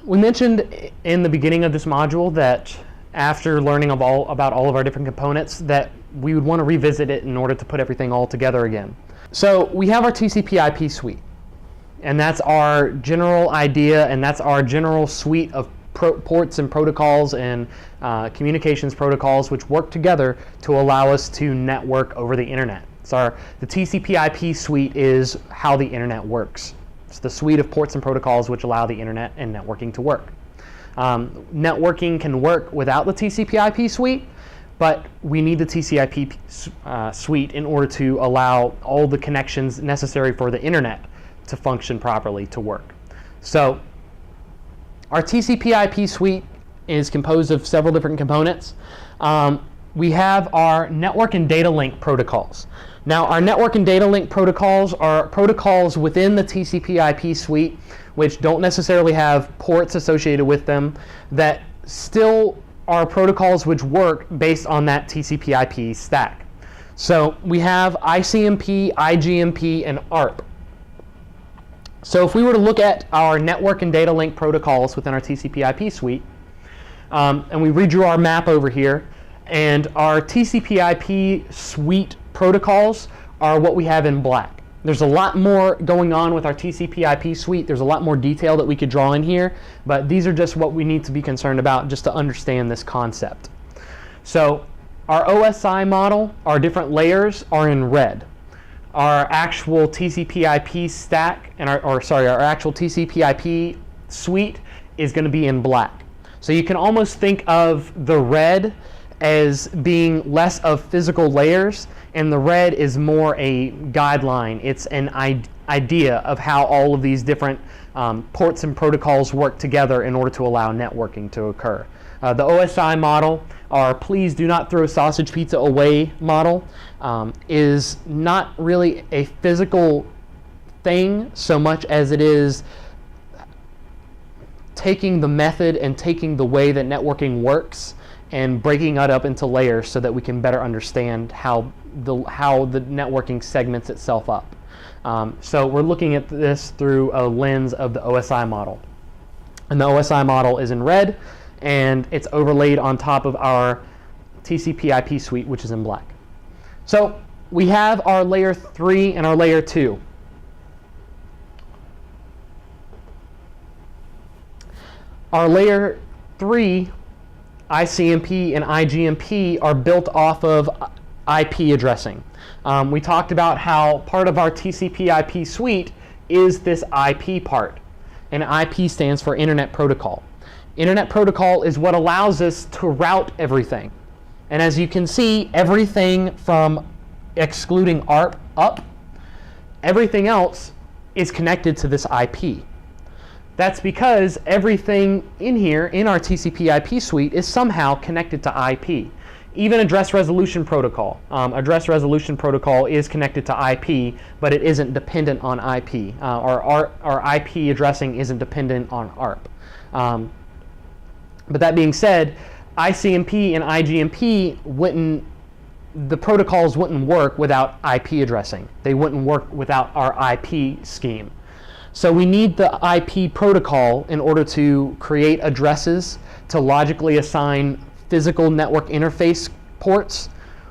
we mentioned in the beginning of this module that after learning about all of our different components that we would want to revisit it in order to put everything all together again. So we have our TCP/IP suite, and that's our general idea, and that's our general suite of ports and protocols and communications protocols which work together to allow us to network over the internet. So the TCP/IP suite is how the internet works. It's the suite of ports and protocols which allow the internet and networking to work. Networking can work without the TCP/IP suite, but we need the TCP/IP suite in order to allow all the connections necessary for the internet to function properly, to work. So our TCP/IP suite is composed of several different components. We have our network and data link protocols. Now, our network and data link protocols are protocols within the TCP/IP suite which don't necessarily have ports associated with them, that still are protocols which work based on that TCP/IP stack. So we have ICMP, IGMP, and ARP. So if we were to look at our network and data link protocols within our TCP/IP suite, and we redrew our map over here, and our TCP/IP suite protocols are what we have in black. There's a lot more going on with our TCP/IP suite. There's a lot more detail that we could draw in here, but these are just what we need to be concerned about just to understand this concept. So our OSI model, our different layers, are in red. Our actual TCP/IP stack, and our actual TCP/IP suite is going to be in black. So you can almost think of the red as being less of physical layers, and the red is more a guideline. It's an idea of how all of these different ports and protocols work together in order to allow networking to occur. The OSI model, our please do not throw sausage pizza away model, is not really a physical thing so much as it is taking the method and taking the way that networking works and breaking it up into layers so that we can better understand how the networking segments itself up. So we're looking at this through a lens of the OSI model. And the OSI model is in red, and it's overlaid on top of our TCP/IP suite, which is in black. So we have our layer 3 and our layer 2. Our layer 3, ICMP and IGMP, are built off of IP addressing. We talked about how part of our TCP/IP suite is this IP part, and IP stands for Internet Protocol. Internet Protocol is what allows us to route everything. And as you can see, everything from excluding ARP up, everything else is connected to this IP. That's because everything in here, in our TCP/IP suite, is somehow connected to IP. Even Address Resolution Protocol. Address Resolution Protocol is connected to IP, but it isn't dependent on IP. Our IP addressing isn't dependent on ARP. But that being said, ICMP and IGMP the protocols wouldn't work without IP addressing. They wouldn't work without our IP scheme. So we need the IP protocol in order to create addresses to logically assign physical network interface ports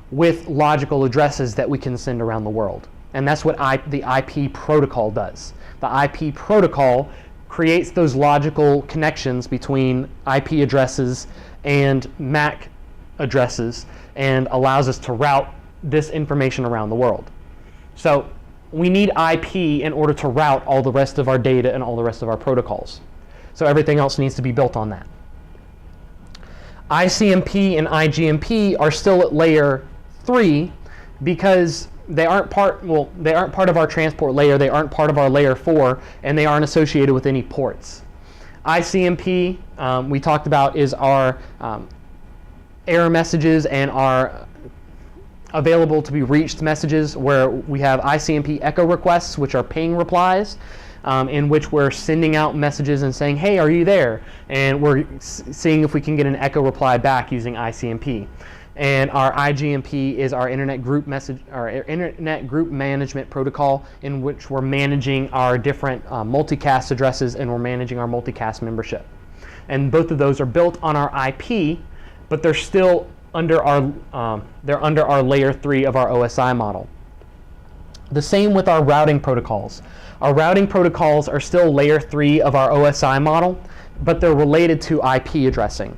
with logical addresses that we can send around the world. And that's what the IP protocol does. The IP protocol creates those logical connections between IP addresses and MAC addresses and allows us to route this information around the world. So we need IP in order to route all the rest of our data and all the rest of our protocols. So everything else needs to be built on that. ICMP and IGMP are still at layer 3 because they aren't part of our transport layer, they aren't part of our layer 4, and they aren't associated with any ports. ICMP, we talked about, is our error messages and our available to be reached messages, where we have ICMP echo requests, which are ping replies, in which we're sending out messages and saying, hey, are you there? And we're seeing if we can get an echo reply back using ICMP. And our IGMP is our Internet Group Management Protocol, in which we're managing our different multicast addresses and we're managing our multicast membership. and both of those are built on our IP, but they're still under our layer 3 of our OSI model. The same with our routing protocols. Our routing protocols are still layer 3 of our OSI model, but they're related to IP addressing.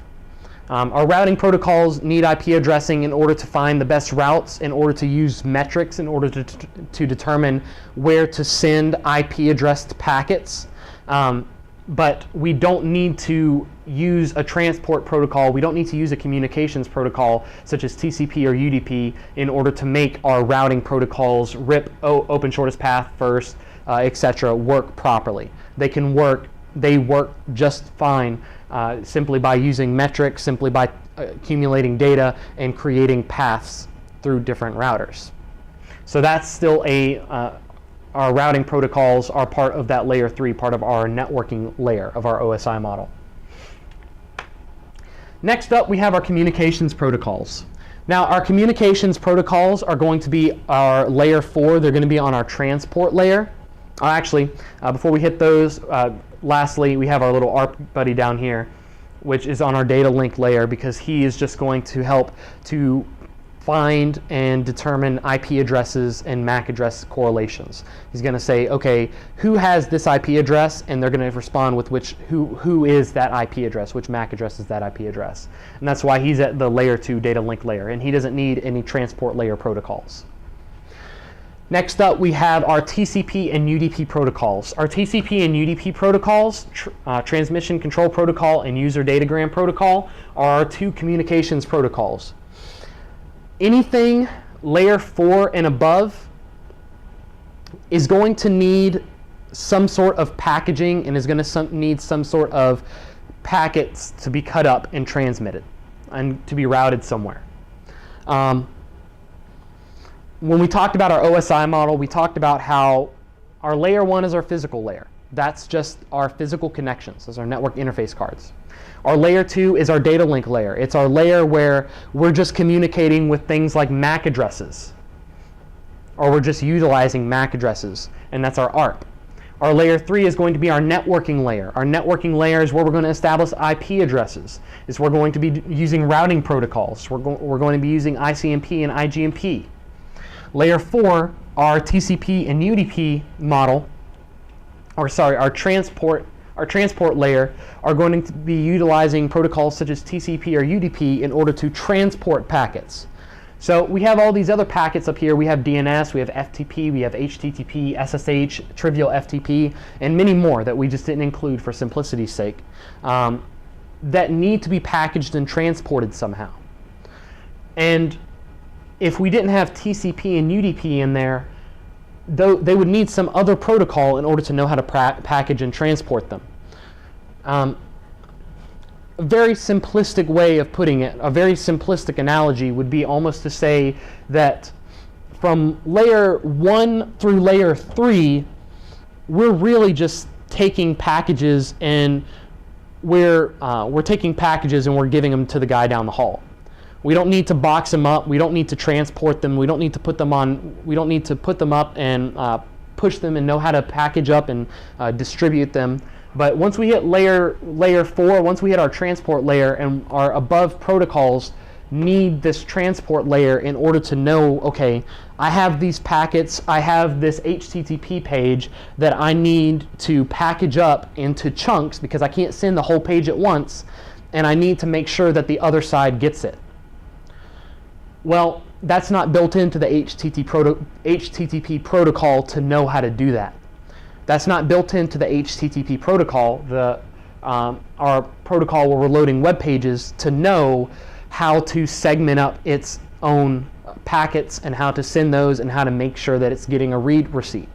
Our routing protocols need IP addressing in order to find the best routes, in order to use metrics, in order to determine where to send IP addressed packets. But we don't need to use a transport protocol. We don't need to use a communications protocol such as TCP or UDP in order to make our routing protocols, RIP, open shortest path first, etc., work properly. They work just fine simply by using metrics, simply by accumulating data and creating paths through different routers. So that's still our routing protocols are part of that layer 3, part of our networking layer of our OSI model. Next up, we have our communications protocols. Now, our communications protocols are going to be our layer 4. They're going to be on our transport layer. Actually, before we hit those, lastly, we have our little ARP buddy down here, which is on our Datalink layer, because he is just going to help to find and determine IP addresses and MAC address correlations. He's going to say, okay, who has this IP address? And they're going to respond with who is that IP address, which MAC address is that IP address. And that's why he's at the layer 2 data link layer, and he doesn't need any transport layer protocols. Next up, we have our TCP and UDP protocols. Our TCP and UDP protocols, Transmission Control Protocol and User Datagram Protocol, are our 2 communications protocols. Anything layer 4 and above is going to need some sort of packaging and is going to need some sort of packets to be cut up and transmitted and to be routed somewhere. When we talked about our OSI model, we talked about how our layer 1 is our physical layer. That's just our physical connections. Those are network interface cards. Our layer 2 is our data link layer. It's our layer where we're just communicating with things like MAC addresses, or we're just utilizing MAC addresses, and that's our ARP. Our layer 3 is going to be our networking layer. Our networking layer is where we're going to establish IP addresses. It's where we're going to be using routing protocols. We're going to be using ICMP and IGMP. Layer 4, our TCP and UDP model, or sorry, our transport layer, are going to be utilizing protocols such as TCP or UDP in order to transport packets. So we have all these other packets up here. We have DNS, we have FTP, we have HTTP, SSH, trivial FTP, and many more that we just didn't include for simplicity's sake, that need to be packaged and transported somehow. And if we didn't have TCP and UDP in there, though, they would need some other protocol in order to know how to package and transport them. A very simplistic way of putting it, a very simplistic analogy would be almost to say that from layer 1 through layer 3, we're really just taking packages and we're taking packages and we're giving them to the guy down the hall. We don't need to box them up. We don't need to transport them. We don't need to put them on. We don't need to put them up and push them and know how to package up and distribute them. But once we hit layer 4, once we hit our transport layer, and our above protocols need this transport layer in order to know, okay, I have these packets, I have this HTTP page that I need to package up into chunks because I can't send the whole page at once, and I need to make sure that the other side gets it. Well, that's not built into the HTTP protocol to know how to do that. That's not built into the HTTP protocol, our protocol where we're loading web pages, to know how to segment up its own packets and how to send those and how to make sure that it's getting a read receipt.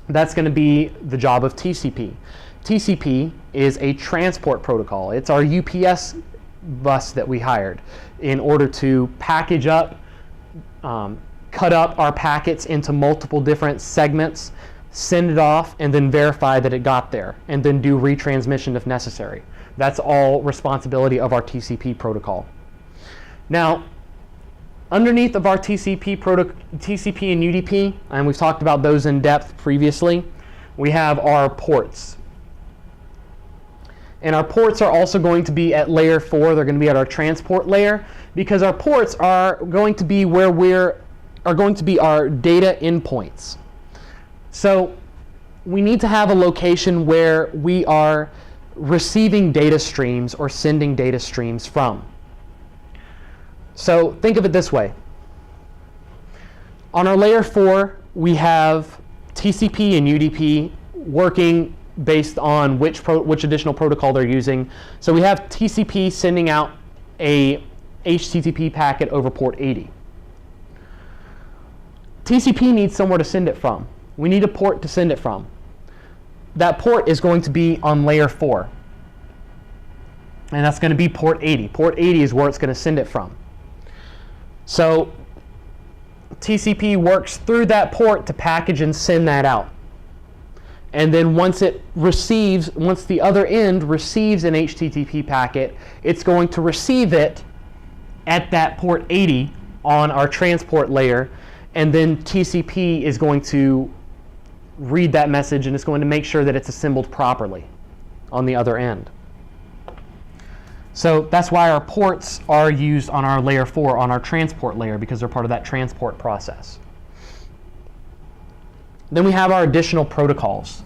That's going to be the job of TCP. TCP is a transport protocol. It's our UPS bus that we hired in order to package up, cut up our packets into multiple different segments, send it off, and then verify that it got there, and then do retransmission if necessary. That's all responsibility of our TCP protocol. Now, underneath of our TCP and UDP, and we've talked about those in depth previously, we have our ports. And our ports are also going to be at layer 4. They're going to be at our transport layer, because our ports are going to be where are going to be our data endpoints. So we need to have a location where we are receiving data streams or sending data streams from. So think of it this way. On our layer 4, we have TCP and UDP working based on which additional protocol they're using. So we have TCP sending out a HTTP packet over port 80. TCP needs somewhere to send it from. We need a port to send it from. That port is going to be on layer 4. And that's going to be port 80. Port 80 is where it's going to send it from. So TCP works through that port to package and send that out. And then once the other end receives an HTTP packet, it's going to receive it at that port 80 on our transport layer, and then TCP is going to read that message, and it's going to make sure that it's assembled properly on the other end. So that's why our ports are used on our layer 4, on our transport layer, because they're part of that transport process. Then we have our additional protocols.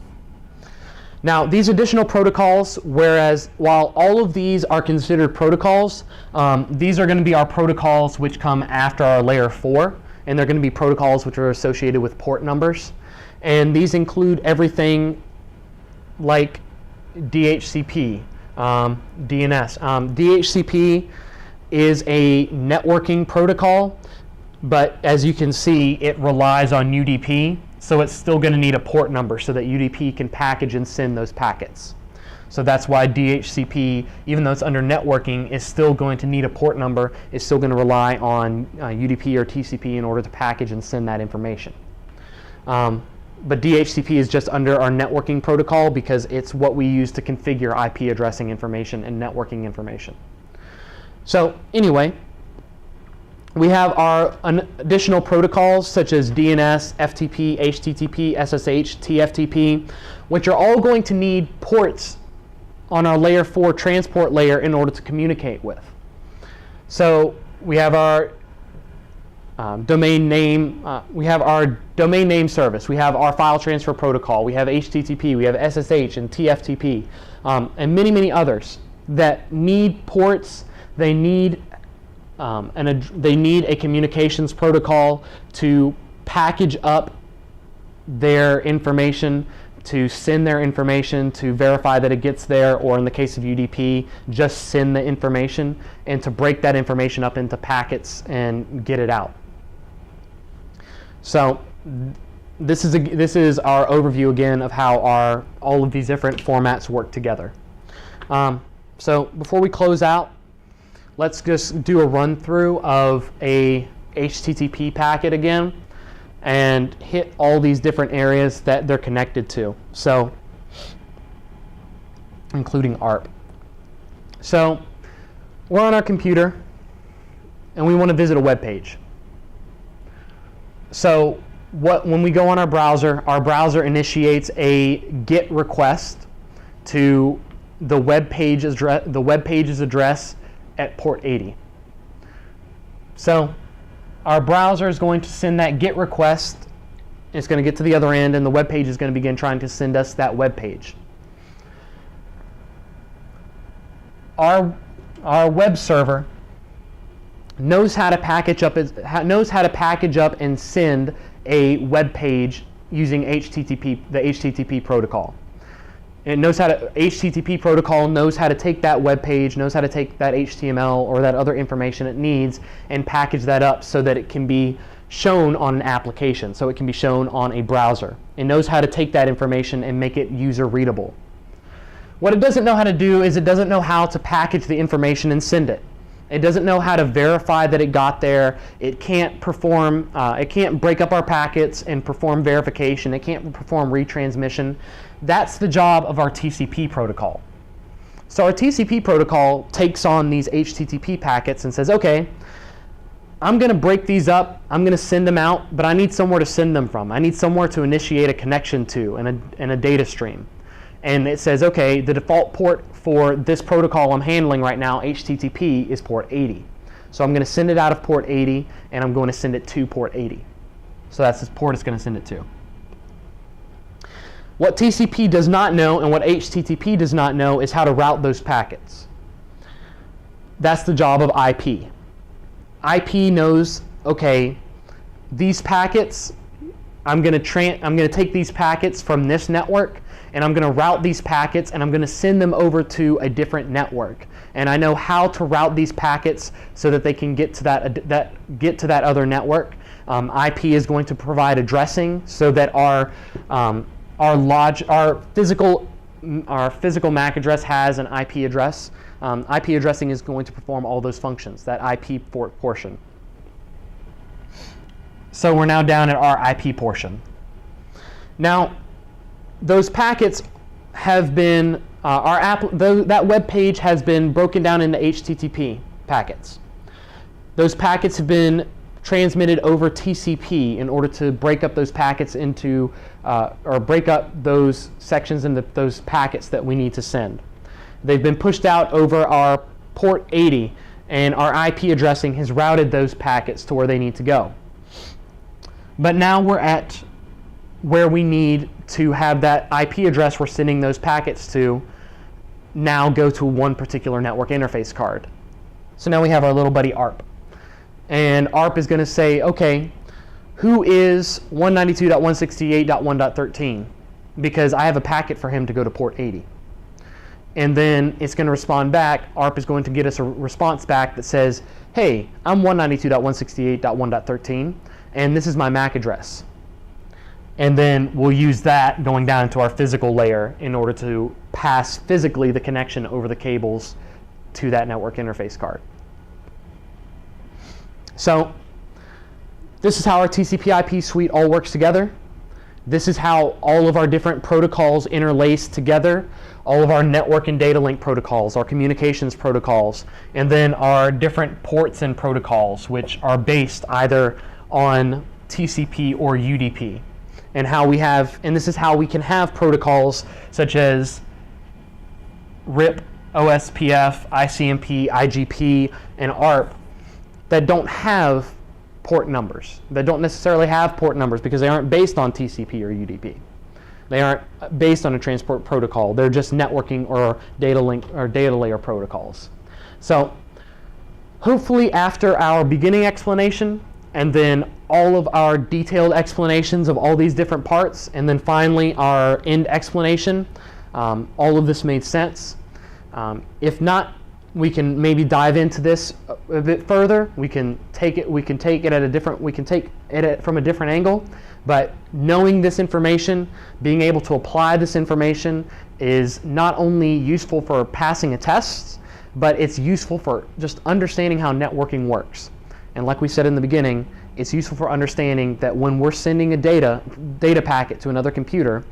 Now, these additional protocols, while all of these are considered protocols, these are going to be our protocols which come after our layer 4, and they're going to be protocols which are associated with port numbers. And these include everything like DHCP, DNS. DHCP is a networking protocol, but as you can see, it relies on UDP, so it's still going to need a port number so that UDP can package and send those packets. So that's why DHCP, even though it's under networking, is still going to need a port number. It's still going to rely on UDP or TCP in order to package and send that information. But DHCP is just under our networking protocol because it's what we use to configure IP addressing information and networking information. So anyway, we have our additional protocols such as DNS, FTP, HTTP, SSH, TFTP, which are all going to need ports on our layer 4 transport layer in order to communicate with. So we have our domain name service, we have our file transfer protocol, we have HTTP, we have SSH and TFTP, and many, many others that need ports. They need a communications protocol to package up their information, to send their information, to verify that it gets there, or in the case of UDP, just send the information, and to break that information up into packets and get it out. So this is our overview again of how all of these different formats work together. So before we close out, let's just do a run through of a HTTP packet again and hit all these different areas that they're connected to. So including ARP. So we're on our computer and we want to visit a web page. So when we go on our browser initiates a GET request to the web page's address at port 80. So our browser is going to send that GET request. It's going to get to the other end, and the web page is going to begin trying to send us that web page. Our web server knows how to package up and send a web page using the HTTP protocol. HTTP protocol knows how to take that web page, knows how to take that HTML or that other information it needs and package that up so that it can be shown on an application, so it can be shown on a browser. It knows how to take that information and make it user readable. What it doesn't know how to do is it doesn't know how to package the information and send it. It doesn't know how to verify that it got there. It can't break up our packets and perform verification. It can't perform retransmission. That's the job of our TCP protocol. So our TCP protocol takes on these HTTP packets and says, okay, I'm going to break these up, I'm going to send them out, but I need somewhere to send them from. I need somewhere to initiate a connection to and a data stream. and it says, okay, the default port for this protocol I'm handling right now, HTTP, is port 80. So I'm going to send it out of port 80, and I'm going to send it to port 80. So that's the port it's going to send it to. What TCP does not know and what HTTP does not know is how to route those packets. That's the job of IP. IP knows, okay, these packets, I'm going to take these packets from this network, and I'm going to route these packets, and I'm going to send them over to a different network. And I know how to route these packets so that they can get to that other network. IP is going to provide addressing so that our physical MAC address has an IP address. IP addressing is going to perform all those functions, that IP portion. So we're now down at our IP portion. Now, those packets have been, that web page has been broken down into HTTP packets. Those packets have been transmitted over TCP in order to break up those packets into, or break up those sections into those packets that we need to send. They've been pushed out over our port 80, and our IP addressing has routed those packets to where they need to go. But now we're at where we need to have that IP address we're sending those packets to now go to one particular network interface card. So now we have our little buddy ARP. And ARP is going to say, okay, who is 192.168.1.13? Because I have a packet for him to go to port 80. And then it's going to respond back. ARP is going to get us a response back that says, hey, I'm 192.168.1.13, and this is my MAC address. And then we'll use that going down to our physical layer in order to pass physically the connection over the cables to that network interface card. So this is how our TCP/IP suite all works together. This is how all of our different protocols interlace together, all of our network and data link protocols, our communications protocols, and then our different ports and protocols, which are based either on TCP or UDP. And this is how we can have protocols such as RIP, OSPF, ICMP, IGP, and ARP that don't have port numbers, that don't necessarily have port numbers because they aren't based on TCP or UDP. They aren't based on a transport protocol. They're just networking or data link or data layer protocols. So hopefully after our beginning explanation and then all of our detailed explanations of all these different parts, and then finally our end explanation, all of this made sense. If not, we can maybe dive into this a bit further. We can take it from a different angle. But knowing this information, being able to apply this information is not only useful for passing a test, but it's useful for just understanding how networking works. And like we said in the beginning, it's useful for understanding that when we're sending a data packet to another computer,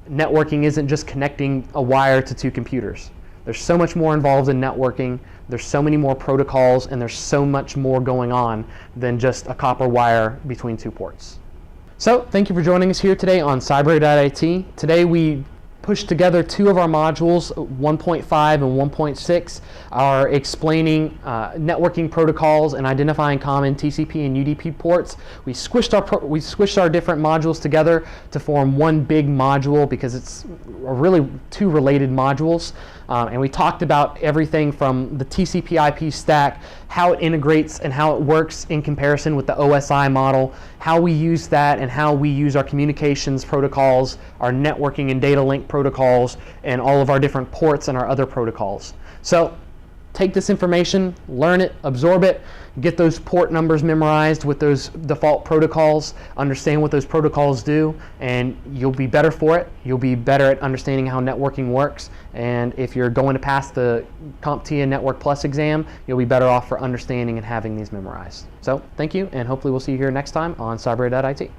networking isn't just connecting a wire to two computers. There's so much more involved in networking. There's so many more protocols, and there's so much more going on than just a copper wire between two ports. So thank you for joining us here today on Cyber.IT. Today we pushed together two of our modules, 1.5 and 1.6, are explaining networking protocols and identifying common TCP and UDP ports. We squished our different modules together to form one big module because it's really two related modules. And we talked about everything from the TCP/IP stack, how it integrates and how it works in comparison with the OSI model, how we use that and how we use our communications protocols, our networking and data link protocols, and all of our different ports and our other protocols. So take this information, learn it, absorb it, get those port numbers memorized with those default protocols, understand what those protocols do, and you'll be better for it. You'll be better at understanding how networking works, and if you're going to pass the CompTIA Network Plus exam, you'll be better off for understanding and having these memorized. So thank you, and hopefully we'll see you here next time on Cyber.IT.